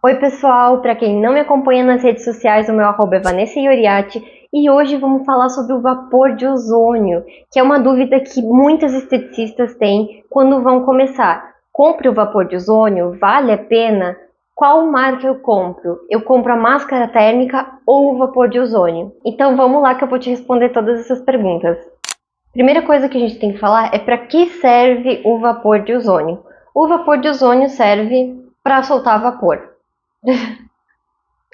Oi pessoal, para quem não me acompanha nas redes sociais, o meu arroba é Vanessa Ioriati e hoje vamos falar sobre o vapor de ozônio, que é uma dúvida que muitas esteticistas têm quando vão começar. Compre o vapor de ozônio? Vale a pena? Qual marca eu compro? Eu compro a máscara térmica ou o vapor de ozônio? Então vamos lá que eu vou te responder todas essas perguntas. Primeira coisa que a gente tem que falar é para que serve o vapor de ozônio. O vapor de ozônio serve para soltar vapor.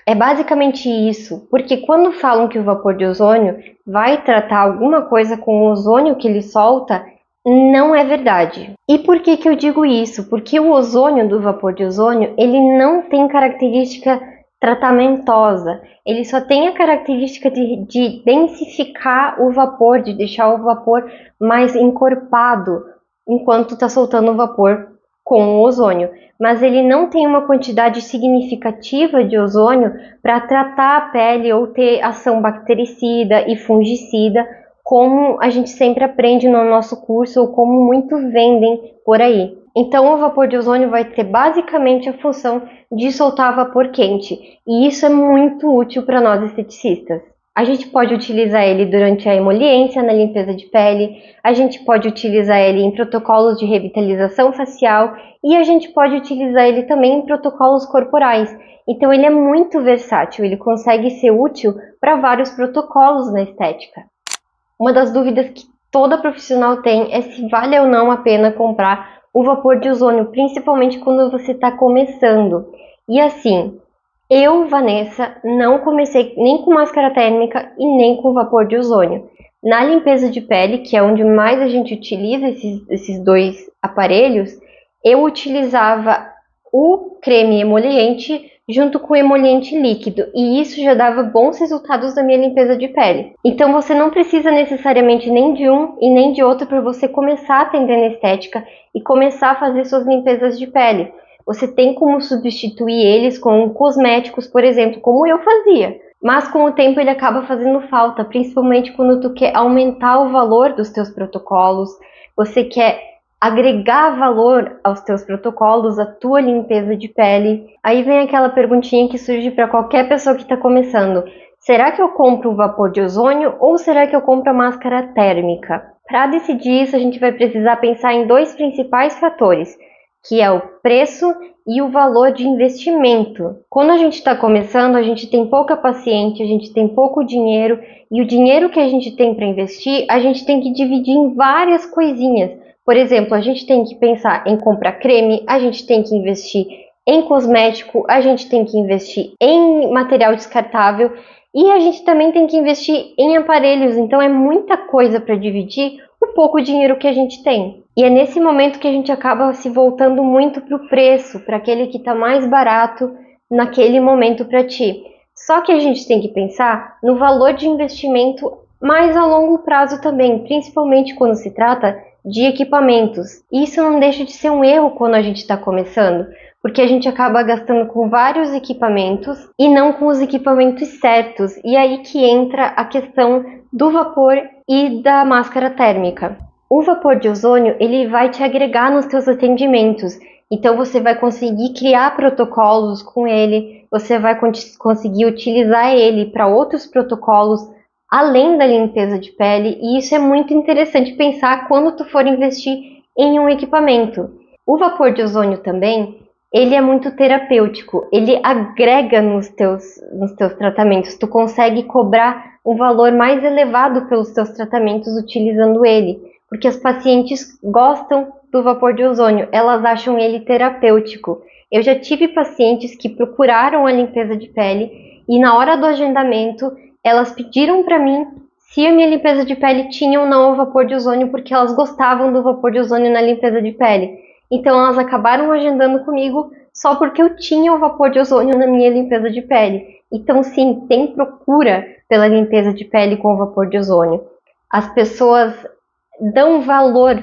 É basicamente isso, porque quando falam que o vapor de ozônio vai tratar alguma coisa com o ozônio que ele solta, não é verdade. E por que que eu digo isso? Porque o ozônio do vapor de ozônio, ele não tem característica tratamentosa, ele só tem a característica de densificar o vapor, de deixar o vapor mais encorpado, enquanto está soltando o vapor com o ozônio, mas ele não tem uma quantidade significativa de ozônio para tratar a pele ou ter ação bactericida e fungicida, como a gente sempre aprende no nosso curso ou como muito vendem por aí. Então o vapor de ozônio vai ter basicamente a função de soltar vapor quente, e isso é muito útil para nós esteticistas. A gente pode utilizar ele durante a emoliência, na limpeza de pele, a gente pode utilizar ele em protocolos de revitalização facial e a gente pode utilizar ele também em protocolos corporais. Então ele é muito versátil, ele consegue ser útil para vários protocolos na estética. Uma das dúvidas que toda profissional tem é se vale ou não a pena comprar o vapor de ozônio, principalmente quando você está começando. E assim, eu, Vanessa, não comecei nem com máscara térmica e nem com vapor de ozônio. Na limpeza de pele, que é onde mais a gente utiliza esses dois aparelhos, eu utilizava o creme emoliente junto com o emoliente líquido, e isso já dava bons resultados na minha limpeza de pele. Então você não precisa necessariamente nem de um e nem de outro para você começar a atender na estética e começar a fazer suas limpezas de pele. Você tem como substituir eles com cosméticos, por exemplo, como eu fazia. Mas com o tempo ele acaba fazendo falta, principalmente quando tu quer aumentar o valor dos teus protocolos, você quer agregar valor aos teus protocolos, à tua limpeza de pele. Aí vem aquela perguntinha que surge para qualquer pessoa que está começando. Será que eu compro o vapor de ozônio ou será que eu compro a máscara térmica? Para decidir isso, a gente vai precisar pensar em dois principais fatores, que é o preço e o valor de investimento. Quando a gente está começando, a gente tem pouca paciente, a gente tem pouco dinheiro, e o dinheiro que a gente tem para investir, a gente tem que dividir em várias coisinhas. Por exemplo, a gente tem que pensar em comprar creme, a gente tem que investir em cosmético, a gente tem que investir em material descartável e a gente também tem que investir em aparelhos. Então é muita coisa para dividir o pouco dinheiro que a gente tem. E é nesse momento que a gente acaba se voltando muito para o preço, para aquele que está mais barato naquele momento para ti. Só que a gente tem que pensar no valor de investimento mais a longo prazo também, principalmente quando se trata de equipamentos. E isso não deixa de ser um erro quando a gente está começando, porque a gente acaba gastando com vários equipamentos e não com os equipamentos certos. E aí que entra a questão do vapor e da máscara térmica. O vapor de ozônio, ele vai te agregar nos teus atendimentos. Então você vai conseguir criar protocolos com ele, você vai conseguir utilizar ele para outros protocolos além da limpeza de pele, e isso é muito interessante pensar quando tu for investir em um equipamento. O vapor de ozônio também, ele é muito terapêutico, ele agrega nos teus tratamentos, tu consegue cobrar um valor mais elevado pelos teus tratamentos utilizando ele, porque as pacientes gostam do vapor de ozônio, elas acham ele terapêutico. Eu já tive pacientes que procuraram a limpeza de pele e na hora do agendamento elas pediram para mim se a minha limpeza de pele tinha ou não o vapor de ozônio, porque elas gostavam do vapor de ozônio na limpeza de pele. Então elas acabaram agendando comigo só porque eu tinha o vapor de ozônio na minha limpeza de pele. Então sim, tem procura pela limpeza de pele com o vapor de ozônio. As pessoas dão valor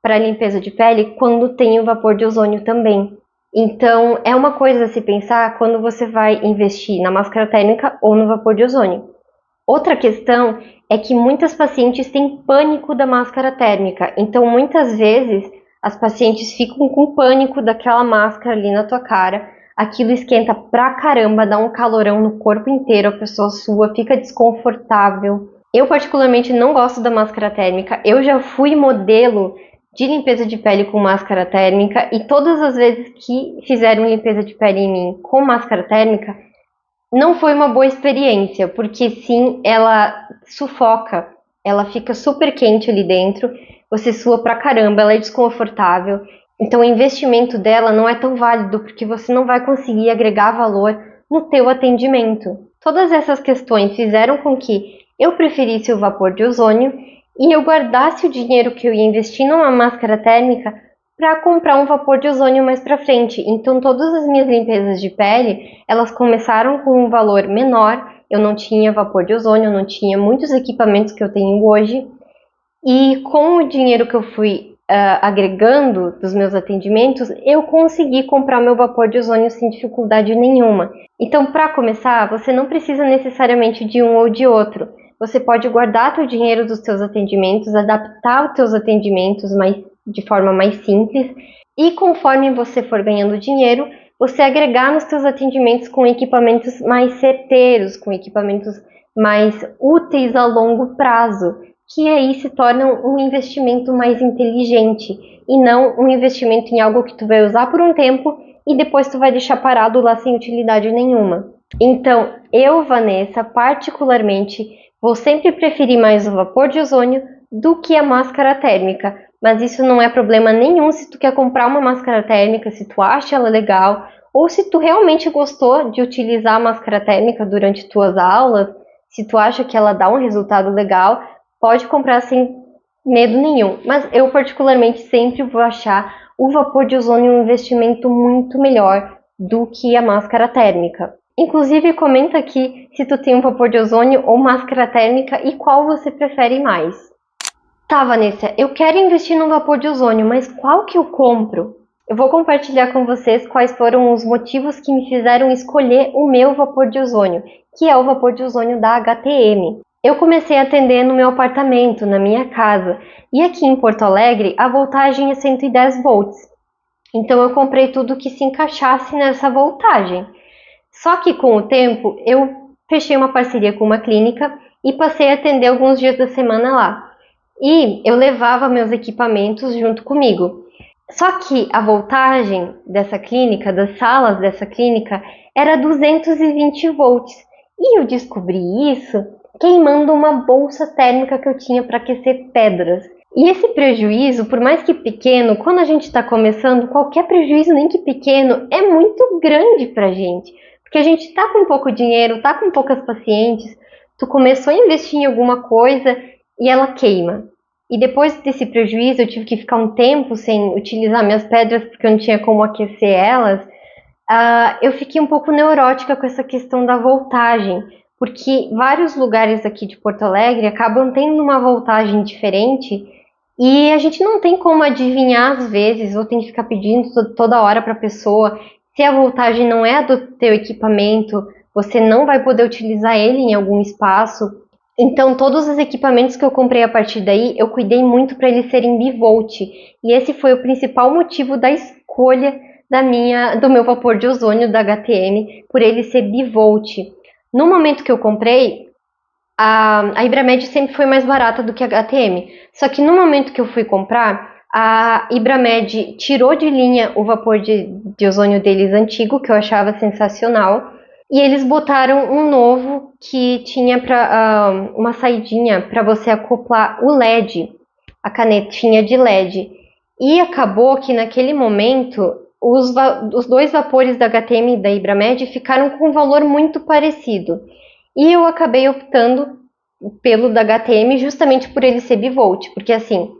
para a limpeza de pele quando tem o vapor de ozônio também. Então é uma coisa a se pensar quando você vai investir na máscara térmica ou no vapor de ozônio. Outra questão é que muitas pacientes têm pânico da máscara térmica, então muitas vezes as pacientes ficam com pânico daquela máscara ali na tua cara, aquilo esquenta pra caramba, dá um calorão no corpo inteiro, a pessoa sua, fica desconfortável. Eu particularmente não gosto da máscara térmica, eu já fui modelo de limpeza de pele com máscara térmica e todas as vezes que fizeram limpeza de pele em mim com máscara térmica, não foi uma boa experiência, porque sim, ela sufoca, ela fica super quente ali dentro, você sua pra caramba, ela é desconfortável. Então o investimento dela não é tão válido, porque você não vai conseguir agregar valor no teu atendimento. Todas essas questões fizeram com que eu preferisse o vapor de ozônio e eu guardasse o dinheiro que eu ia investir numa máscara térmica para comprar um vapor de ozônio mais para frente. Então todas as minhas limpezas de pele, elas começaram com um valor menor. Eu não tinha vapor de ozônio, eu não tinha muitos equipamentos que eu tenho hoje. E com o dinheiro que eu fui agregando dos meus atendimentos, eu consegui comprar meu vapor de ozônio sem dificuldade nenhuma. Então, para começar, você não precisa necessariamente de um ou de outro. Você pode guardar o dinheiro dos seus atendimentos, adaptar os seus atendimentos de forma mais simples e conforme você for ganhando dinheiro, você agregar nos seus atendimentos com equipamentos mais certeiros, com equipamentos mais úteis a longo prazo, que aí se torna um investimento mais inteligente e não um investimento em algo que tu vai usar por um tempo e depois tu vai deixar parado lá sem utilidade nenhuma. Então, eu, Vanessa, particularmente, vou sempre preferir mais o vapor de ozônio do que a máscara térmica, mas isso não é problema nenhum se tu quer comprar uma máscara térmica, se tu acha ela legal, ou se tu realmente gostou de utilizar a máscara térmica durante tuas aulas, se tu acha que ela dá um resultado legal, pode comprar sem medo nenhum. Mas eu particularmente sempre vou achar o vapor de ozônio um investimento muito melhor do que a máscara térmica. Inclusive, comenta aqui se tu tem um vapor de ozônio ou máscara térmica e qual você prefere mais. Tá, Vanessa, eu quero investir num vapor de ozônio, mas qual que eu compro? Eu vou compartilhar com vocês quais foram os motivos que me fizeram escolher o meu vapor de ozônio, que é o vapor de ozônio da HTM. Eu comecei a atender no meu apartamento, na minha casa, e aqui em Porto Alegre a voltagem é 110 volts. Então eu comprei tudo que se encaixasse nessa voltagem. Só que com o tempo eu fechei uma parceria com uma clínica e passei a atender alguns dias da semana lá. E eu levava meus equipamentos junto comigo. Só que a voltagem dessa clínica, das salas dessa clínica, era 220 volts. E eu descobri isso queimando uma bolsa térmica que eu tinha para aquecer pedras. E esse prejuízo, por mais que pequeno, quando a gente está começando, qualquer prejuízo, nem que pequeno, é muito grande para a gente. Porque a gente está com pouco dinheiro, está com poucas pacientes, tu começou a investir em alguma coisa e ela queima. E depois desse prejuízo, eu tive que ficar um tempo sem utilizar minhas pedras porque eu não tinha como aquecer elas. Eu fiquei um pouco neurótica com essa questão da voltagem, porque vários lugares aqui de Porto Alegre acabam tendo uma voltagem diferente e a gente não tem como adivinhar às vezes, ou tem que ficar pedindo toda hora para a pessoa. Se a voltagem não é do teu equipamento, você não vai poder utilizar ele em algum espaço. Então, todos os equipamentos que eu comprei a partir daí, eu cuidei muito para eles serem bivolt. E esse foi o principal motivo da escolha do meu vapor de ozônio da HTM, por ele ser bivolt. No momento que eu comprei, a Ibramed sempre foi mais barata do que a HTM. Só que no momento que eu fui comprar, a Ibramed tirou de linha o vapor de ozônio deles antigo, que eu achava sensacional. E eles botaram um novo que tinha uma saidinha para você acoplar o LED, a canetinha de LED. E acabou que naquele momento os dois vapores da HTM e da Ibramed ficaram com um valor muito parecido. E eu acabei optando pelo da HTM justamente por ele ser bivolt, porque assim,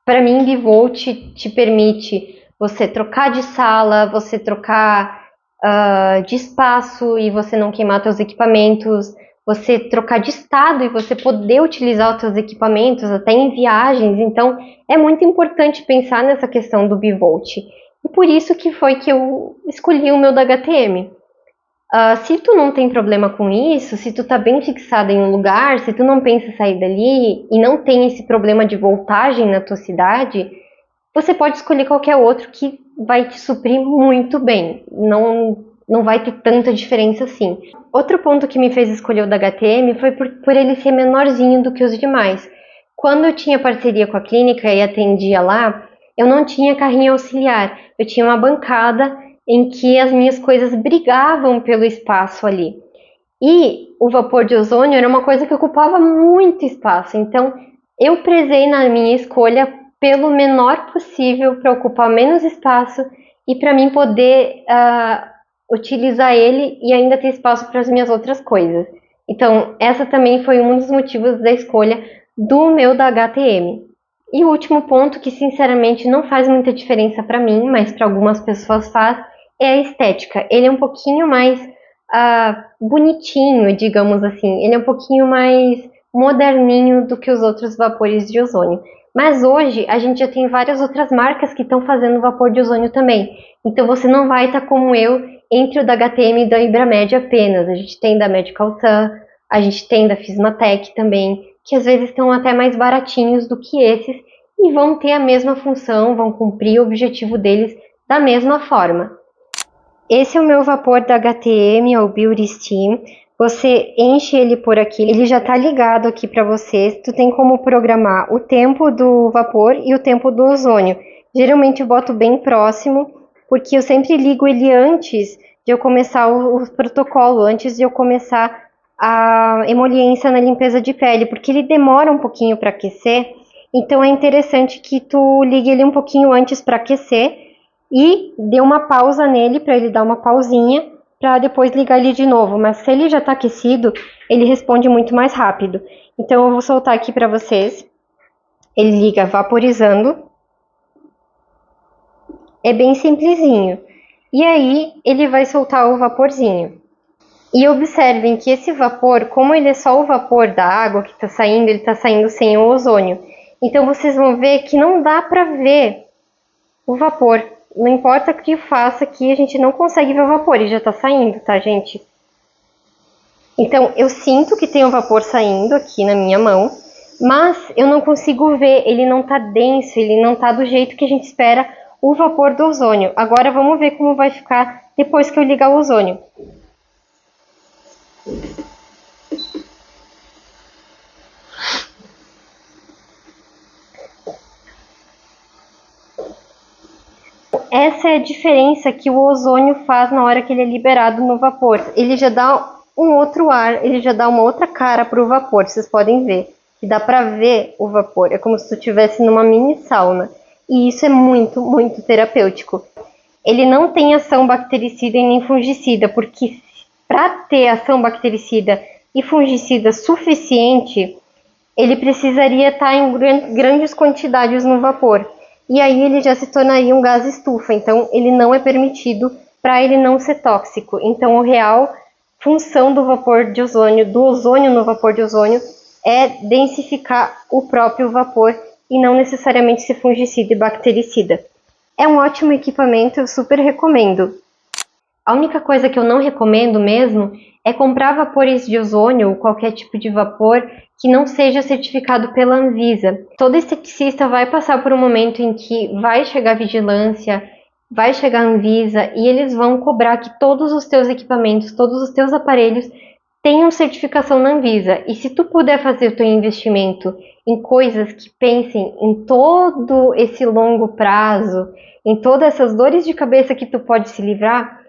para mim bivolt te permite você trocar de sala, você trocar de espaço e você não queimar seus equipamentos, você trocar de estado e você poder utilizar os seus equipamentos até em viagens. Então é muito importante pensar nessa questão do bivolt. E por isso que foi que eu escolhi o meu da HTM. Se tu não tem problema com isso, se tu tá bem fixado em um lugar, se tu não pensa em sair dali e não tem esse problema de voltagem na tua cidade, você pode escolher qualquer outro que vai te suprir muito bem. Não vai ter tanta diferença assim. Outro ponto que me fez escolher o da HTM foi por ele ser menorzinho do que os demais. Quando eu tinha parceria com a clínica e atendia lá, eu não tinha carrinho auxiliar. Eu tinha uma bancada em que as minhas coisas brigavam pelo espaço ali. E o vapor de ozônio era uma coisa que ocupava muito espaço. Então, eu prezei na minha escolha pelo menor possível para ocupar menos espaço e para mim poder utilizar ele e ainda ter espaço para as minhas outras coisas. Então, essa também foi um dos motivos da escolha do meu da HTM. E o último ponto, que sinceramente não faz muita diferença para mim, mas para algumas pessoas faz, é a estética. Ele é um pouquinho mais bonitinho, digamos assim. Ele é um pouquinho mais moderninho do que os outros vapores de ozônio. Mas hoje a gente já tem várias outras marcas que estão fazendo vapor de ozônio também. Então você não vai estar como eu entre o da HTM e da Ibramed apenas. A gente tem da Medical Sun, a gente tem da Fismatec também, que às vezes estão até mais baratinhos do que esses e vão ter a mesma função, vão cumprir o objetivo deles da mesma forma. Esse é o meu vapor da HTM, é o Beauty Steam. Você enche ele por aqui, ele já está ligado aqui para você. Tu tem como programar o tempo do vapor e o tempo do ozônio. Geralmente eu boto bem próximo, porque eu sempre ligo ele antes de eu começar o protocolo, antes de eu começar a emoliência na limpeza de pele, porque ele demora um pouquinho para aquecer. Então é interessante que tu ligue ele um pouquinho antes para aquecer e dê uma pausa nele para ele dar uma pausinha para depois ligar ele de novo. Mas se ele já está aquecido, ele responde muito mais rápido. Então eu vou soltar aqui para vocês. Ele liga vaporizando. É bem simplesinho. E aí ele vai soltar o vaporzinho. E observem que esse vapor, como ele é só o vapor da água que está saindo, ele está saindo sem o ozônio. Então vocês vão ver que não dá para ver o vapor. Não importa o que faça aqui, a gente não consegue ver o vapor, ele já tá saindo, tá, gente? Então, eu sinto que tem um vapor saindo aqui na minha mão, mas eu não consigo ver, ele não tá denso, ele não tá do jeito que a gente espera o vapor do ozônio. Agora vamos ver como vai ficar depois que eu ligar o ozônio. Essa é a diferença que o ozônio faz na hora que ele é liberado no vapor. Ele já dá um outro ar, ele já dá uma outra cara para o vapor, vocês podem ver. Que dá para ver o vapor, é como se tu estivesse numa mini sauna. E isso é muito, muito terapêutico. Ele não tem ação bactericida e nem fungicida, porque para ter ação bactericida e fungicida suficiente, ele precisaria estar em grandes quantidades no vapor. E aí ele já se tornaria um gás estufa, então ele não é permitido para ele não ser tóxico. Então a real função do vapor de ozônio, do ozônio no vapor de ozônio, é densificar o próprio vapor e não necessariamente ser fungicida e bactericida. É um ótimo equipamento, eu super recomendo. A única coisa que eu não recomendo mesmo é comprar vapores de ozônio ou qualquer tipo de vapor que não seja certificado pela Anvisa. Todo esteticista vai passar por um momento em que vai chegar a vigilância, vai chegar a Anvisa e eles vão cobrar que todos os teus equipamentos, todos os teus aparelhos tenham certificação na Anvisa. E se tu puder fazer o teu investimento em coisas que pensem em todo esse longo prazo, em todas essas dores de cabeça que tu pode se livrar,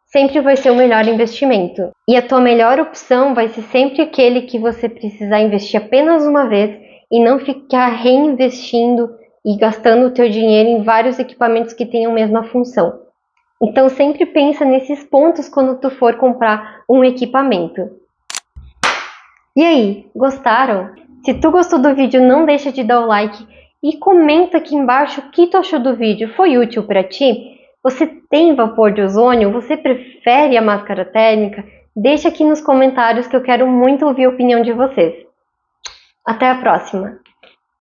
sempre vai ser o melhor investimento. E a tua melhor opção vai ser sempre aquele que você precisar investir apenas uma vez e não ficar reinvestindo e gastando o teu dinheiro em vários equipamentos que tenham a mesma função. Então sempre pensa nesses pontos quando tu for comprar um equipamento. E aí, gostaram? Se tu gostou do vídeo, não deixa de dar o like e comenta aqui embaixo o que tu achou do vídeo. Foi útil para ti? Você tem vapor de ozônio? Você prefere a máscara térmica? Deixa aqui nos comentários que eu quero muito ouvir a opinião de vocês. Até a próxima!